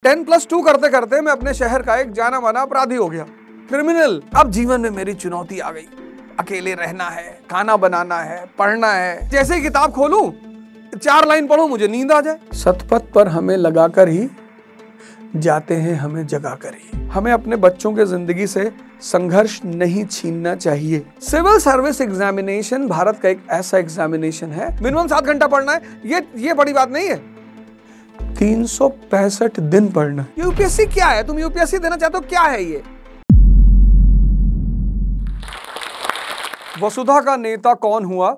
10+2 करते करते मैं अपने शहर का एक जाना माना अपराधी हो गया, क्रिमिनल। अब जीवन में मेरी चुनौती आ गई, अकेले रहना है, खाना बनाना है, पढ़ना है। जैसे ही किताब खोलूं, 4 लाइन पढ़ूं, मुझे नींद आ जाए। सतपथ पर हमें लगाकर ही जाते हैं, हमें जगा कर ही। हमें अपने बच्चों के जिंदगी से संघर्ष नहीं छीनना चाहिए। सिविल सर्विस एग्जामिनेशन भारत का एक ऐसा एग्जामिनेशन है, मिनिमम 7 घंटा पढ़ना है। ये बड़ी बात नहीं है। 365 दिन पढ़ना। यूपीएससी क्या है? तुम यूपीएससी देना चाहते हो? क्या है ये? वसुधा का नेता कौन हुआ?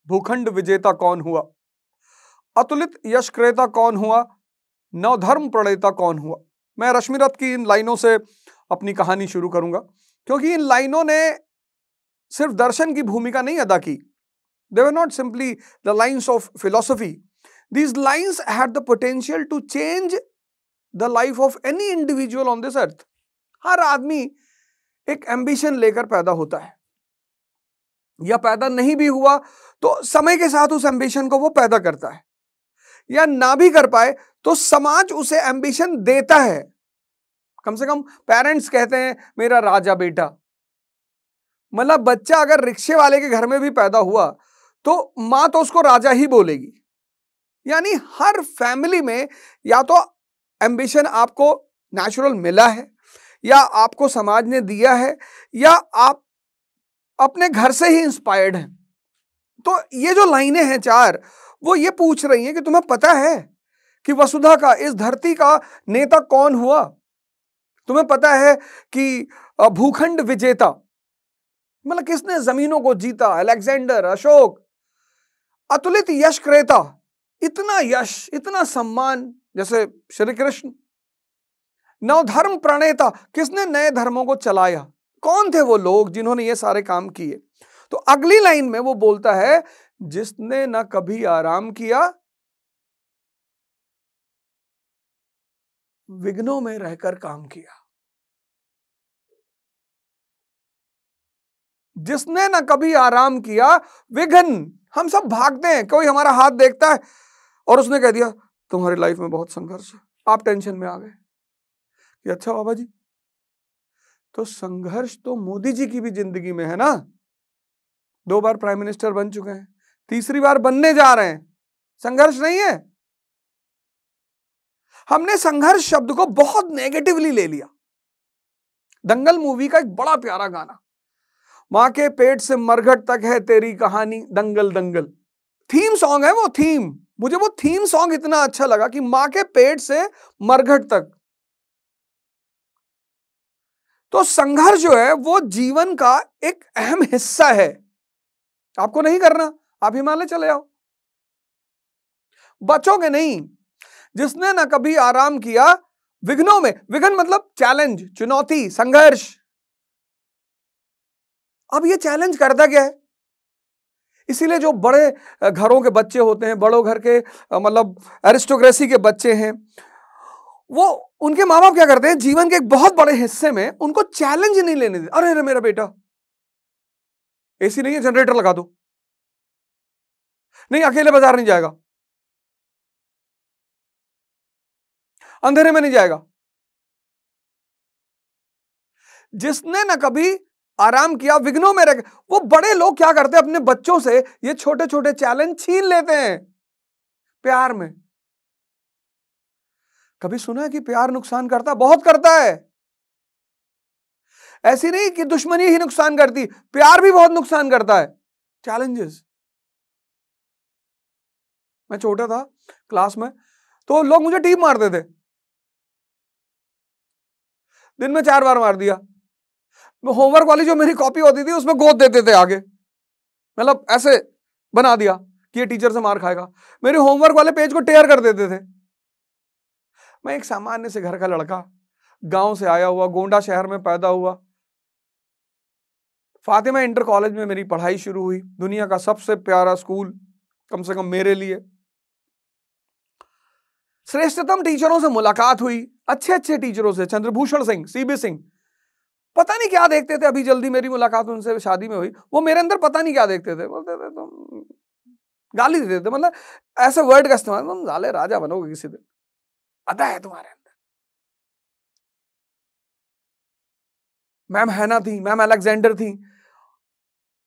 भूखंड विजेता कौन हुआ? अतुलित यश क्रेता कौन हुआ? नवधर्म प्रणेता कौन हुआ? मैं रश्मिरथ की इन लाइनों से अपनी कहानी शुरू करूंगा, क्योंकि इन लाइनों ने सिर्फ दर्शन की भूमिका नहीं अदा की। They were not simply the lines of philosophy. These lines had the potential to change the life of any individual on this earth. हर आदमी एक एम्बिशन लेकर पैदा होता है, या पैदा नहीं भी हुआ तो समय के साथ उस एम्बिशन को वो पैदा करता है, या ना भी कर पाए तो समाज उसे एम्बिशन देता है। कम से कम पेरेंट्स कहते हैं मेरा राजा बेटा। मतलब बच्चा अगर रिक्शे वाले के घर में भी पैदा हुआ तो मां तो उसको राजा ही बोलेगी। यानी हर फैमिली में या तो एम्बिशन आपको नेचुरल मिला है, या आपको समाज ने दिया है, या आप अपने घर से ही इंस्पायर्ड हैं। तो ये जो लाइनें हैं 4, वो ये पूछ रही हैं कि तुम्हें पता है कि वसुधा का, इस धरती का नेता कौन हुआ? तुम्हें पता है कि भूखंड विजेता मतलब किसने जमीनों को जीता? अलेक्जेंडर, अशोक। अतुलित यश क्रेता, इतना यश, इतना सम्मान, जैसे श्री कृष्ण। नवधर्म प्रणेता, किसने नए धर्मों को चलाया? कौन थे वो लोग जिन्होंने ये सारे काम किए? तो अगली लाइन में वो बोलता है, जिसने न कभी आराम किया, विघ्नों में रहकर काम किया। जिसने न कभी आराम किया, विघ्न। हम सब भागते हैं, कोई हमारा हाथ देखता है और उसने कह दिया तुम्हारी लाइफ में बहुत संघर्ष है, आप टेंशन में आ गए कि अच्छा बाबा जी, तो संघर्ष तो मोदी जी की भी जिंदगी में है ना। 2 बार प्राइम मिनिस्टर बन चुके हैं, 3री बार बनने जा रहे हैं। संघर्ष नहीं है? हमने संघर्ष शब्द को बहुत नेगेटिवली ले लिया। दंगल मूवी का एक बड़ा प्यारा गाना, मां के पेट से मरघट तक है तेरी कहानी, दंगल दंगल। थीम सॉन्ग है वो, थीम। मुझे वो थीम सॉन्ग इतना अच्छा लगा कि मां के पेट से मरघट तक। तो संघर्ष जो है वो जीवन का एक अहम हिस्सा है। आपको नहीं करना, आप हिमालय चले आओ, बचोगे नहीं। जिसने ना कभी आराम किया, विघ्नों में, विघ्न मतलब चैलेंज, चुनौती, संघर्ष। अब ये चैलेंज करता क्या है? इसीलिए जो बड़े घरों के बच्चे होते हैं, बड़ों घर के मतलब एरिस्टोक्रेसी के बच्चे हैं, वो उनके माँ बाप क्या करते हैं, जीवन के एक बहुत बड़े हिस्से में उनको चैलेंज नहीं लेने देते। अरे मेरा बेटा एसी नहीं है, जनरेटर लगा दो। नहीं, अकेले बाजार नहीं जाएगा, अंधेरे में नहीं जाएगा। जिसने ना कभी आराम किया, विघ्नों में रह। वो बड़े लोग क्या करते हैं, अपने बच्चों से ये छोटे छोटे चैलेंज छीन लेते हैं प्यार में। कभी सुना है कि प्यार नुकसान करता? बहुत करता है। ऐसी नहीं कि दुश्मनी ही नुकसान करती, प्यार भी बहुत नुकसान करता है। चैलेंजेस। मैं छोटा था क्लास में, तो लोग मुझे टीप मारते थे, दिन में 4 बार मार दिया। होमवर्क वाली जो मेरी कॉपी होती थी उसमें गोद देते थे आगे, मतलब ऐसे बना दिया कि ये टीचर से मार खाएगा। मेरे होमवर्क वाले पेज को टेयर कर देते थे। मैं एक सामान्य से घर का लड़का, गांव से आया हुआ, गोंडा शहर में पैदा हुआ। फातिमा इंटर कॉलेज में मेरी पढ़ाई शुरू हुई, दुनिया का सबसे प्यारा स्कूल, कम से कम मेरे लिए। श्रेष्ठतम टीचरों से मुलाकात हुई, अच्छे अच्छे टीचरों से, चंद्रभूषण सिंह, सीबी सिंह। पता नहीं क्या देखते थे, अभी जल्दी मेरी मुलाकात उनसे शादी में हुई। वो मेरे अंदर पता नहीं क्या देखते थे, बोलते थे तुम, गाली देते थे, मतलब ऐसे वर्ड का इस्तेमाल, तुम साले राजा बनोगे किसी दिन, अदा है तुम्हारे अंदर। मैम हैना थी, मैम अलेक्जेंडर थी,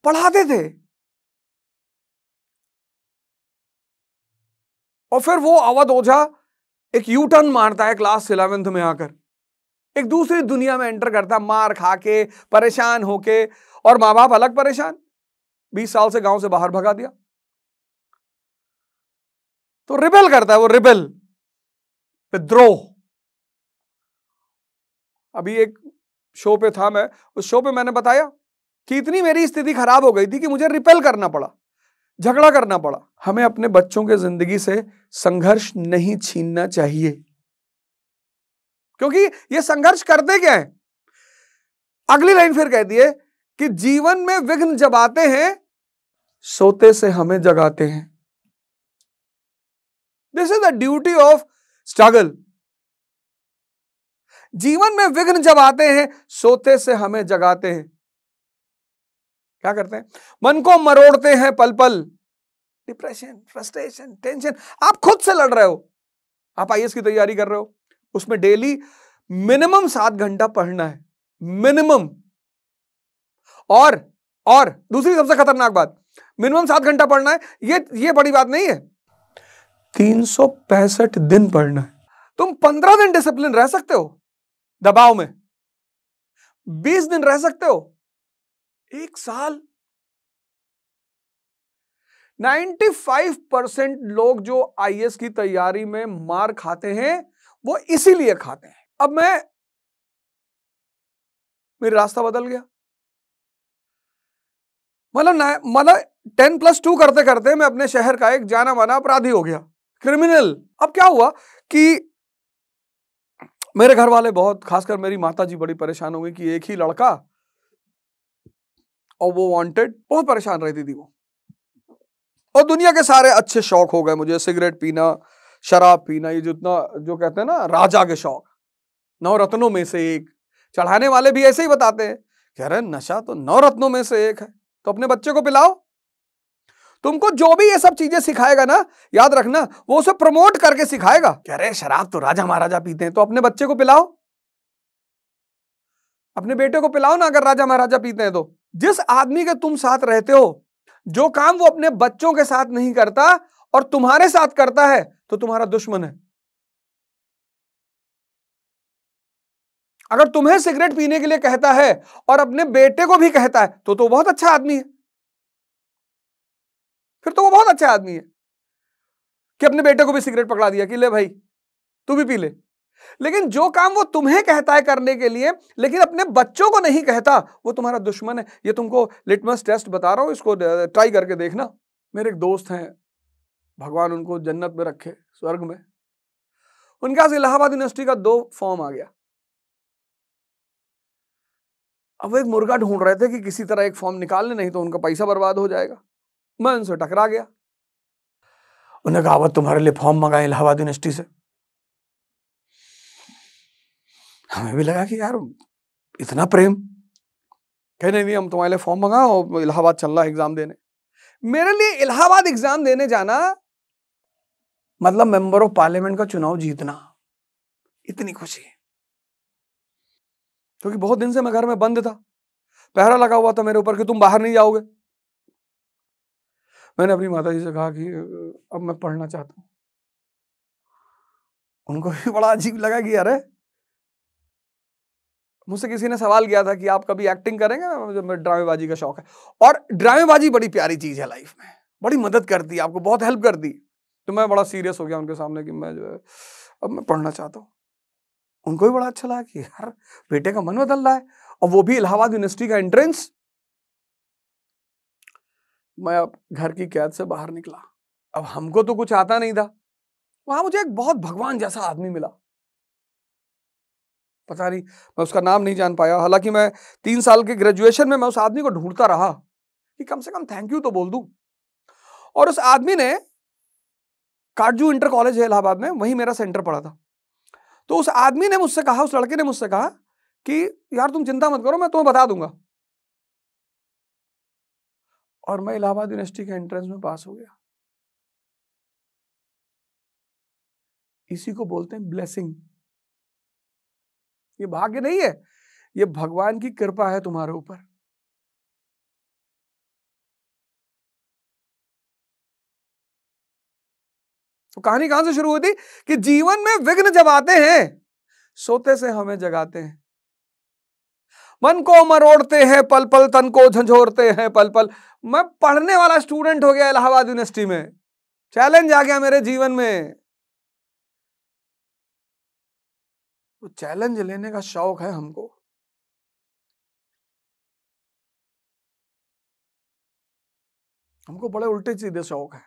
पढ़ाते थे। और फिर वो अवध ओझा एक यू टर्न मारता है क्लास 11th में आकर, एक दूसरी दुनिया में एंटर करता, मार खा के, परेशान होके, और माँ बाप अलग परेशान, 20 साल से गांव से बाहर भगा दिया। तो रिबेल करता है वो, रिबेल, विद्रोह। अभी एक शो पे था मैं, उस शो पे मैंने बताया कि इतनी मेरी स्थिति खराब हो गई थी कि मुझे रिपेल करना पड़ा, झगड़ा करना पड़ा। हमें अपने बच्चों के जिंदगी से संघर्ष नहीं छीनना चाहिए, क्योंकि ये संघर्ष करते क्या है। अगली लाइन फिर कहती है कि जीवन में विघ्न जब आते हैं, सोते से हमें जगाते हैं। This is the duty of struggle. जीवन में विघ्न जब आते हैं, सोते से हमें जगाते हैं। क्या करते हैं? मन को मरोड़ते हैं पल पल, डिप्रेशन, फ्रस्ट्रेशन, टेंशन। आप खुद से लड़ रहे हो, आप आईएएस की तैयारी कर रहे हो, उसमें डेली मिनिमम 7 घंटा पढ़ना है, मिनिमम। और दूसरी सबसे खतरनाक बात, मिनिमम 7 घंटा पढ़ना है, ये बड़ी बात नहीं है, 365 दिन पढ़ना है। तुम 15 दिन डिसिप्लिन रह सकते हो दबाव में, 20 दिन रह सकते हो, 1 साल। 95% लोग जो आईएएस की तैयारी में मार खाते हैं, वो इसीलिए खाते हैं। अब मेरा रास्ता बदल गया, मतलब 10+2 करते करते मैं अपने शहर का एक जाना माना अपराधी हो गया, क्रिमिनल। अब क्या हुआ कि मेरे घर वाले बहुत, खासकर मेरी माता जी बड़ी परेशान हो गई कि एक ही लड़का, और वो वांटेड, बहुत परेशान रहती थी वो। और दुनिया के सारे अच्छे शौक हो गए मुझे, सिगरेट पीना, शराब पीना, ये जितना जो कहते हैं ना राजा के शौक, 9 रत्नों में से एक। चढ़ाने वाले भी ऐसे ही बताते हैं, कह रहे नशा तो 9 रत्नों में से एक है, तो अपने बच्चे को पिलाओ। तुमको जो भी ये सब चीजें सिखाएगा ना, याद रखना वो उसे प्रमोट करके सिखाएगा। कह रहे शराब तो राजा महाराजा पीते हैं, तो अपने बच्चे को पिलाओ, अपने बेटे को पिलाओ ना, अगर राजा महाराजा पीते हैं तो। जिस आदमी के तुम साथ रहते हो, जो काम वो अपने बच्चों के साथ नहीं करता और तुम्हारे साथ करता है, तो तुम्हारा दुश्मन है। अगर तुम्हें सिगरेट पीने के लिए कहता है और अपने बेटे को भी कहता है, तो बहुत अच्छा आदमी है, फिर तो वो बहुत अच्छा आदमी है कि अपने बेटे को भी सिगरेट पकड़ा दिया कि ले भाई तू भी पी ले। लेकिन जो काम वो तुम्हें कहता है करने के लिए, लेकिन अपने बच्चों को नहीं कहता, वो तुम्हारा दुश्मन है। ये तुमको लिटमस टेस्ट बता रहा हूं, इसको ट्राई करके देखना। मेरे एक दोस्त हैं, भगवान उनको जन्नत में रखे, स्वर्ग में। उनके पास इलाहाबाद यूनिवर्सिटी का 2 फॉर्म आ गया। अब वो एक मुर्गा ढूंढ रहे थे कि किसी तरह एक फॉर्म निकाल ले, नहीं तो उनका पैसा बर्बाद हो जाएगा। मैं उनसे टकरा गया। उन्होंने कहा वो तुम्हारे लिए फॉर्म मंगाए इलाहाबाद यूनिवर्सिटी से। हमें भी लगा कि यार इतना प्रेम। कह नहीं, हम तुम्हारे लिए फॉर्म मंगाओ, और इलाहाबाद चल रहा है एग्जाम देने। मेरे लिए इलाहाबाद एग्जाम देने जाना मतलब मेंबर ऑफ पार्लियामेंट का चुनाव जीतना। इतनी खुशी, क्योंकि बहुत दिन से मैं घर में बंद था, पहरा लगा हुआ था मेरे ऊपर कि तुम बाहर नहीं जाओगे। मैंने अपनी माता जी से कहा कि अब मैं पढ़ना चाहता हूं। उनको भी बड़ा अजीब लगा कि अरे, मुझसे किसी ने सवाल किया था कि आप कभी एक्टिंग करेंगे, मुझे ड्रामेबाजी का शौक है। और ड्रामेबाजी बड़ी प्यारी चीज है लाइफ में, बड़ी मदद करती है, आपको बहुत हेल्प करती है। तो मैं बड़ा सीरियस हो गया उनके सामने कि मैं जो है अब मैं पढ़ना चाहता हूँ। उनको भी बड़ा अच्छा लगा कि यार बेटे का मन बदल रहा है, और वो भी इलाहाबाद यूनिवर्सिटी का एंट्रेंस। मैं अब घर की कैद से बाहर निकला। अब हमको तो कुछ आता नहीं था, वहां मुझे एक बहुत भगवान जैसा आदमी मिला। पता नहीं, मैं उसका नाम नहीं जान पाया। हालांकि मैं 3 साल के ग्रेजुएशन में मैं उस आदमी को ढूंढता रहा कि कम से कम थैंक यू तो बोल दूं। और उस आदमी ने, काटजू इंटर कॉलेज है इलाहाबाद में, वहीं मेरा सेंटर पड़ा था। तो उस आदमी ने मुझसे कहा, उस लड़के ने मुझसे कहा कि यार तुम चिंता मत करो, मैं तुम्हें बता दूंगा। और मैं इलाहाबाद यूनिवर्सिटी के एंट्रेंस में पास हो गया। इसी को बोलते हैं ब्लेसिंग। ये भाग्य नहीं है, ये भगवान की कृपा है तुम्हारे ऊपर। तो कहानी कहां से शुरू होती कि जीवन में विघ्न जब आते हैं, सोते से हमें जगाते हैं, मन को मरोड़ते हैं पल पल, तन को झंझोरते हैं पल पल। मैं पढ़ने वाला स्टूडेंट हो गया इलाहाबाद यूनिवर्सिटी में, चैलेंज आ गया मेरे जीवन में, तो चैलेंज लेने का शौक है हमको। हमको बड़े उल्टे सीधे शौक है,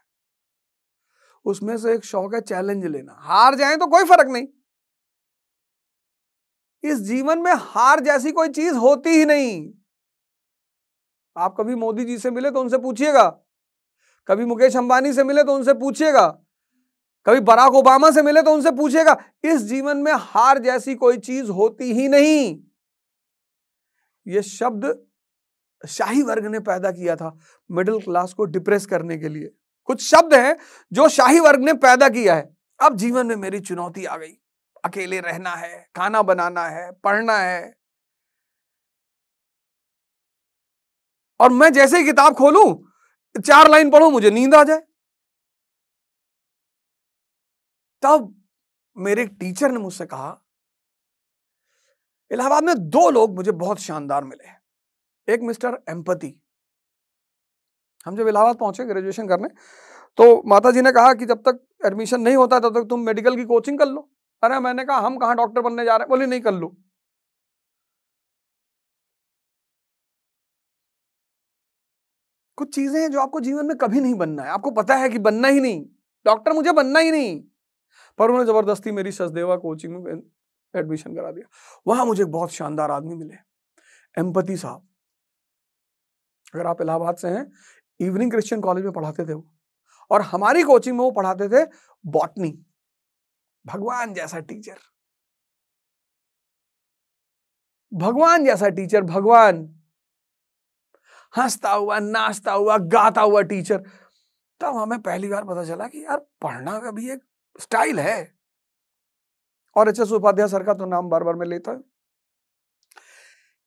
उसमें से एक शौक है चैलेंज लेना। हार जाए तो कोई फर्क नहीं, इस जीवन में हार जैसी कोई चीज होती ही नहीं। आप कभी मोदी जी से मिले तो उनसे पूछिएगा, कभी मुकेश अंबानी से मिले तो उनसे पूछिएगा, कभी बराक ओबामा से मिले तो उनसे पूछिएगा, इस जीवन में हार जैसी कोई चीज होती ही नहीं। यह शब्द शाही वर्ग ने पैदा किया था मिडिल क्लास को डिप्रेस करने के लिए। कुछ शब्द हैं जो शाही वर्ग ने पैदा किया है। अब जीवन में मेरी चुनौती आ गई, अकेले रहना है, खाना बनाना है, पढ़ना है, और मैं जैसे ही किताब खोलूं 4 लाइन पढ़ूं मुझे नींद आ जाए। तब मेरे टीचर ने मुझसे कहा, इलाहाबाद में 2 लोग मुझे बहुत शानदार मिले। एक मिस्टर एम्पैथी। हम जब इलाहाबाद पहुंचे ग्रेजुएशन करने, तो माता जी ने कहा कि जब तक एडमिशन नहीं होता तब तक तुम मेडिकल की कोचिंग कर लो। अरे मैंने कहा हम कहां डॉक्टर बनने जा रहे हैं, बोली नहीं कर लो। कुछ चीजें हैं जो आपको जीवन में कभी नहीं बनना है, आपको पता है कि बनना ही नहीं, डॉक्टर मुझे बनना ही नहीं, पर उन्होंने जबरदस्ती मेरी सचदेवा कोचिंग में एडमिशन करा दिया। वहां मुझे बहुत शानदार आदमी मिले, एम्पैथी साहब। अगर आप इलाहाबाद से हैं, इवनिंग क्रिश्चियन कॉलेज में पढ़ाते थे वो, और हमारी कोचिंग में वो पढ़ाते थे बॉटनी। भगवान जैसा टीचर, भगवान जैसा टीचर, भगवान, हंसता हुआ, नाचता हुआ, गाता हुआ टीचर। तब हमें पहली बार पता चला कि यार पढ़ना का भी एक स्टाइल है। और एच एस उपाध्याय सर का तो नाम बार बार मैं लेता हूं।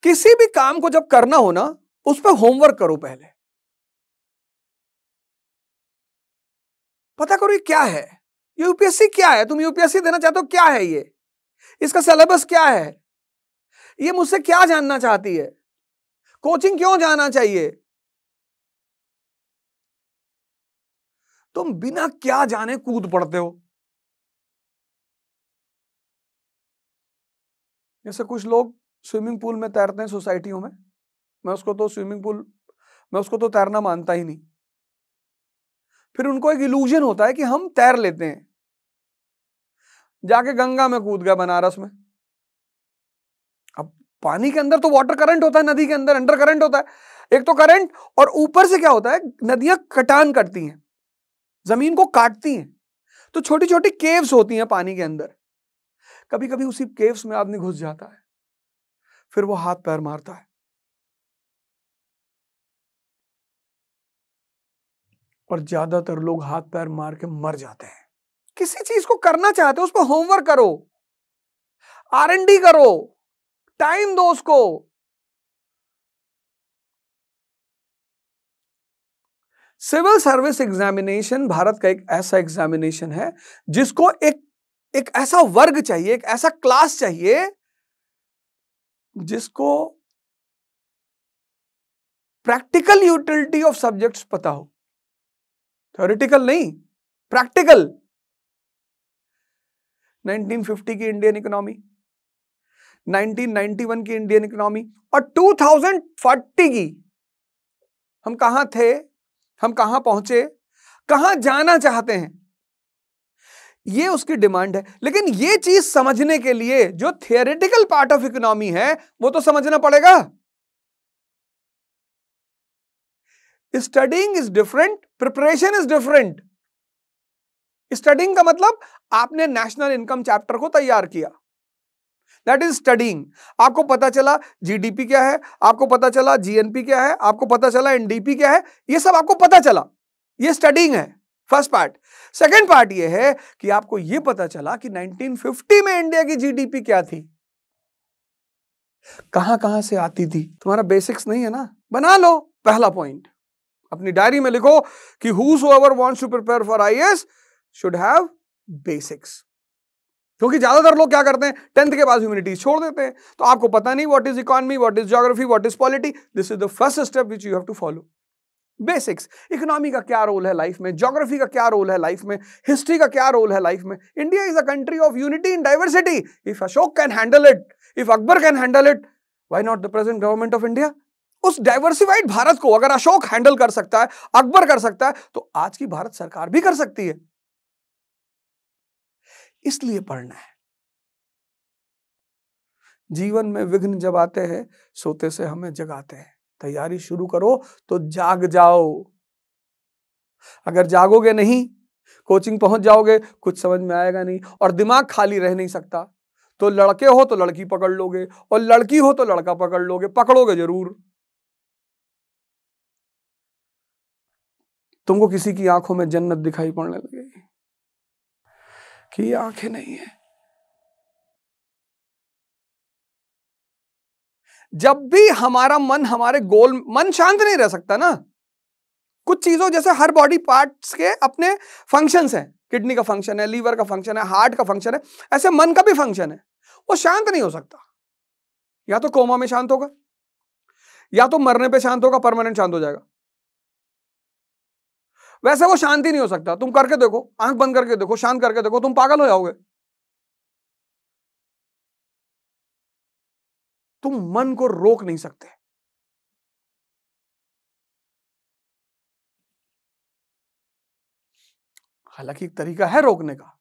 किसी भी काम को जब करना हो ना, उस पर होमवर्क करो, पहले पता करो ये क्या है, यूपीएससी क्या है, तुम यूपीएससी देना चाहते हो, क्या है ये, इसका सिलेबस क्या है, ये मुझसे क्या जानना चाहती है, कोचिंग क्यों जाना चाहिए। तुम बिना क्या जाने कूद पड़ते हो। जैसे कुछ लोग स्विमिंग पूल में तैरते हैं सोसाइटियों में, मैं उसको तो तैरना मानता ही नहीं। फिर उनको एक इल्यूजन होता है कि हम तैर लेते हैं, जाके गंगा में कूद गया बनारस में। अब पानी के अंदर तो वाटर करंट होता है, नदी के अंदर अंडर करंट होता है, एक तो करंट, और ऊपर से क्या होता है, नदियां कटान करती हैं, जमीन को काटती हैं, तो छोटी छोटी केव्स होती हैं पानी के अंदर। कभी कभी उसी केव्स में आदमी घुस जाता है, फिर वो हाथ पैर मारता है, और ज्यादातर लोग हाथ पैर मार के मर जाते हैं। किसी चीज को करना चाहते हो, उस पर होमवर्क करो, R&D करो, टाइम दो उसको। सिविल सर्विस एग्जामिनेशन भारत का एक ऐसा एग्जामिनेशन है जिसको एक ऐसा वर्ग चाहिए, एक ऐसा क्लास चाहिए जिसको प्रैक्टिकल यूटिलिटी ऑफ सब्जेक्ट्स पता हो, थ्योरेटिकल नहीं, प्रैक्टिकल। 1950 की इंडियन इकोनॉमी, 1991 की इंडियन इकोनॉमी, और 2040 की, हम कहां थे, हम कहां पहुंचे, कहां जाना चाहते हैं, ये उसकी डिमांड है। लेकिन ये चीज समझने के लिए जो थियोरेटिकल पार्ट ऑफ इकोनॉमी है वो तो समझना पड़ेगा। Studying is different, preparation is different. Studying का मतलब आपने नेशनल इनकम चैप्टर को तैयार किया, दैट इज स्टडीइंग। आपको पता चला जीडीपी क्या है, आपको पता चला जीएनपी क्या है, आपको पता चला एनडीपी क्या है, ये सब आपको पता चला, ये स्टडीइंग है, फर्स्ट पार्ट। सेकेंड पार्ट ये है कि आपको ये पता चला कि 1950 में इंडिया की जीडीपी क्या थी। कहां कहां से आती थी? तुम्हारा बेसिक्स नहीं है ना, बना लो। पहला पॉइंट अपनी डायरी में लिखो कि whosoever wants to prepare for IAS should have basics। क्योंकि ज्यादातर लोग क्या करते हैं, 10th के बाद ह्यूमैनिटीज छोड़ देते हैं, तो आपको पता नहीं what is economy, what is geography, what is polity. This is the first step which you have to follow. Basics, economy का क्या रोल है लाइफ में, ज्योग्राफी का क्या रोल है लाइफ में, हिस्ट्री का क्या रोल है लाइफ में। India is a country of unity in diversity. If Ashok can handle it, if Akbar can handle it, why not the present government of India? उस डाइवर्सिफाइड भारत को अगर अशोक हैंडल कर सकता है, अकबर कर सकता है, तो आज की भारत सरकार भी कर सकती है। इसलिए पढ़ना है। जीवन में विघ्न जब आते हैं, सोते से हमें जगाते हैं। तैयारी शुरू करो तो जाग जाओ। अगर जागोगे नहीं, कोचिंग पहुंच जाओगे, कुछ समझ में आएगा नहीं, और दिमाग खाली रह नहीं सकता। तो लड़के हो तो लड़की पकड़ लोगे, और लड़की हो तो लड़का पकड़ लोगे, पकड़ोगे जरूर। तुमको किसी की आंखों में जन्नत दिखाई पड़ने लगेगी कि ये आंखें नहीं है। जब भी हमारा मन हमारे गोल, मन शांत नहीं रह सकता ना। कुछ चीजों जैसे हर बॉडी पार्ट्स के अपने फंक्शंस हैं, किडनी का फंक्शन है, लीवर का फंक्शन है, हार्ट का फंक्शन है, ऐसे मन का भी फंक्शन है। वो शांत नहीं हो सकता। या तो कोमा में शांत होगा, या तो मरने पे शांत होगा, परमानेंट शांत हो जाएगा। वैसे वो शांति नहीं हो सकता। तुम करके देखो, आंख बंद करके देखो, शांत करके देखो, तुम पागल हो जाओगे। तुम मन को रोक नहीं सकते। हालांकि एक तरीका है रोकने का,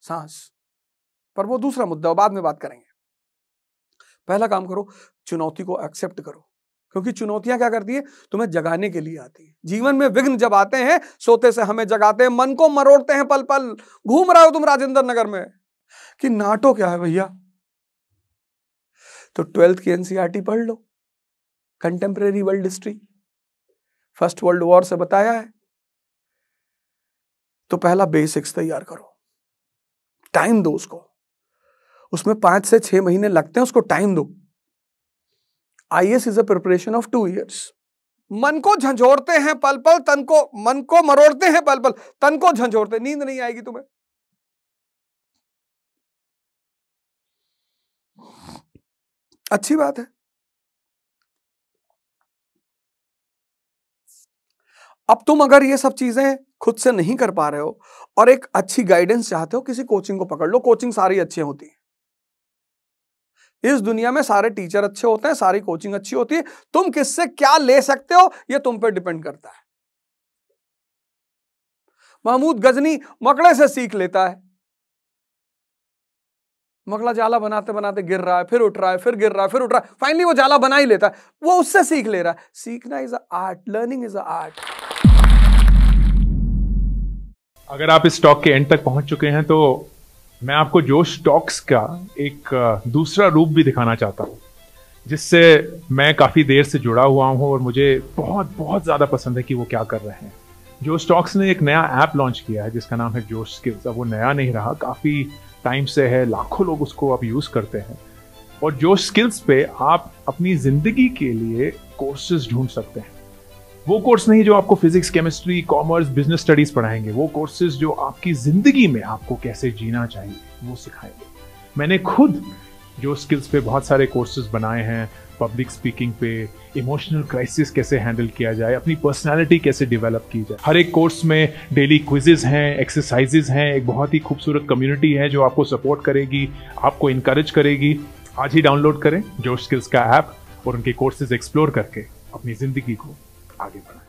सांस, पर वो दूसरा मुद्दा, बाद में बात करेंगे। पहला काम करो, चुनौती को एक्सेप्ट करो, क्योंकि चुनौतियां क्या करती है, तुम्हें जगाने के लिए आती है। जीवन में विघ्न जब आते हैं, सोते से हमें जगाते हैं, मन को मरोड़ते हैं पल पल। घूम रहे हो तुम राजेंद्र नगर में कि नाटो क्या है भैया, तो 12th की एनसीईआरटी पढ़ लो, contemporary world history, first world war से बताया है। तो पहला बेसिक्स तैयार करो, टाइम दो उसको। उसमें 5 से 6 महीने लगते हैं, उसको टाइम दो। IAS is a preparation of 2 years। मन को झंझोड़ते हैं पल पल, तन को, मन को मरोड़ते हैं पल पल, तन को झंझोड़ते। नींद नहीं आएगी तुम्हें। अच्छी बात है। अब तुम अगर ये सब चीजें खुद से नहीं कर पा रहे हो और एक अच्छी गाइडेंस चाहते हो, किसी कोचिंग को पकड़ लो। कोचिंग सारी अच्छी होती है इस दुनिया में, सारे टीचर अच्छे होते हैं, सारी कोचिंग अच्छी होती है। तुम किससे क्या ले सकते हो ये तुम पे डिपेंड करता है। महमूद गजनी मकड़े से सीख लेता है। मकड़ा जाला बनाते बनाते गिर रहा है, फिर उठ रहा है, फिर गिर रहा है, फिर उठ रहा है, फाइनली वो जाला बना ही लेता है। वो उससे सीख ले रहा है। सीखना is a art, learning is a art. अगर आप इस टॉक के एंड तक पहुंच चुके हैं तो मैं आपको जोश टॉक्स का एक दूसरा रूप भी दिखाना चाहता हूं, जिससे मैं काफ़ी देर से जुड़ा हुआ हूं और मुझे बहुत बहुत ज़्यादा पसंद है कि वो क्या कर रहे हैं। जोश टॉक्स ने एक नया ऐप लॉन्च किया है जिसका नाम है जोश स्किल्स। अब वो नया नहीं रहा, काफ़ी टाइम से है, लाखों लोग उसको अब यूज़ करते हैं। और जोश स्किल्स पे आप अपनी ज़िंदगी के लिए कोर्सेज ढूंढ सकते हैं। वो कोर्स नहीं जो आपको physics, chemistry, commerce, business studies पढ़ाएंगे, वो कोर्सेज जो आपकी जिंदगी में आपको कैसे जीना चाहिए वो सिखाएंगे। मैंने खुद जो स्किल्स पे बहुत सारे कोर्सेज बनाए हैं, पब्लिक स्पीकिंग पे, इमोशनल क्राइसिस कैसे हैंडल किया जाए, अपनी पर्सनालिटी कैसे डेवलप की जाए। हर एक कोर्स में डेली क्विजेज हैं, एक्सरसाइजेज हैं, एक बहुत ही खूबसूरत कम्युनिटी है जो आपको सपोर्ट करेगी, आपको इनकरेज करेगी। आज ही डाउनलोड करें जोश स्किल्स का ऐप और उनके कोर्सेज एक्सप्लोर करके अपनी जिंदगी को आगे बढ़ाएं।